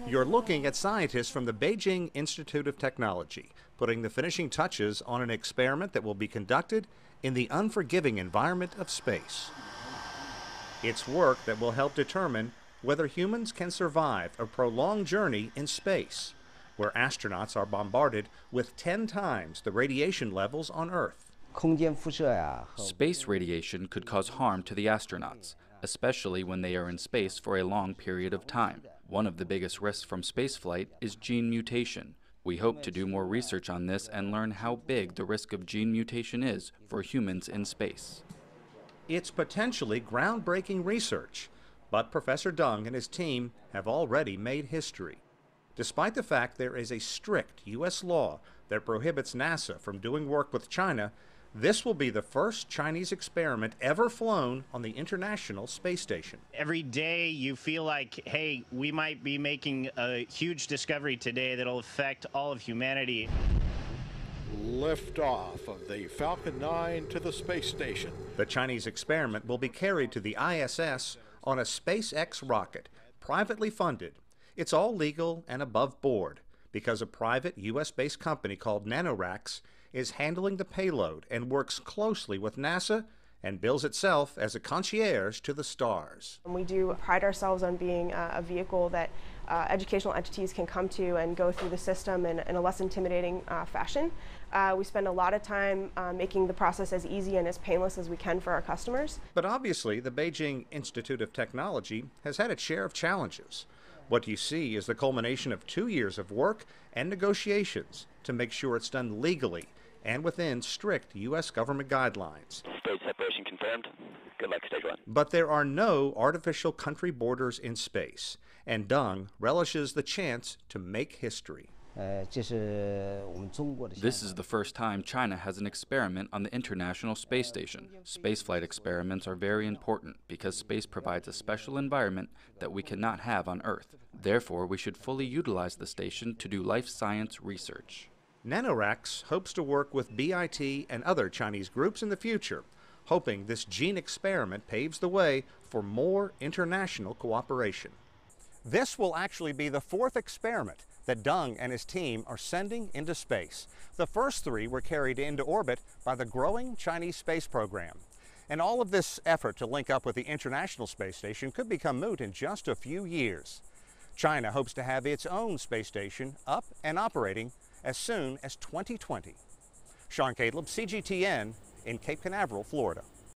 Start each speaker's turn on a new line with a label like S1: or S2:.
S1: You're looking at scientists from the Beijing Institute of Technology putting the finishing touches on an experiment that will be conducted in the unforgiving environment of space. It's work that will help determine whether humans can survive a prolonged journey in space, where astronauts are bombarded with 10 times the radiation levels on Earth.
S2: Space radiation could cause harm to the astronauts, especially when they are in space for a long period of time. One of the biggest risks from spaceflight is gene mutation. We hope to do more research on this and learn how big the risk of gene mutation is for humans in space.
S1: It's potentially groundbreaking research, but Professor Deng and his team have already made history. Despite the fact there is a strict U.S. law that prohibits NASA from doing work with China, this will be the first Chinese experiment ever flown on the International Space Station.
S3: Every day you feel like, hey, we might be making a huge discovery today that'll affect all of humanity.
S4: Liftoff of the Falcon 9 to the space station.
S1: The Chinese experiment will be carried to the ISS on a SpaceX rocket, privately funded. It's all legal and above board because a private U.S.-based company called NanoRacks is handling the payload and works closely with NASA and bills itself as a concierge to the stars.
S5: We do pride ourselves on being a vehicle that educational entities can come to and go through the system in a less intimidating fashion. We spend a lot of time making the process as easy and as painless as we can for our customers.
S1: But obviously, the Beijing Institute of Technology has had its share of challenges. What you see is the culmination of 2 years of work and negotiations to make sure it's done legally and within strict U.S. government guidelines.
S6: Stage separation confirmed. Good luck, stage 1.
S1: But there are no artificial country borders in space, and Deng relishes the chance to make history.
S2: This is the first time China has an experiment on the International Space Station. Spaceflight experiments are very important because space provides a special environment that we cannot have on Earth. Therefore, we should fully utilize the station to do life science research.
S1: NanoRacks hopes to work with BIT and other Chinese groups in the future, hoping this gene experiment paves the way for more international cooperation. This will actually be the 4th experiment that Deng and his team are sending into space. The first 3 were carried into orbit by the growing Chinese space program. And all of this effort to link up with the International Space Station could become moot in just a few years. China hopes to have its own space station up and operating as soon as 2020. Sean Callebs, CGTN in Cape Canaveral, Florida.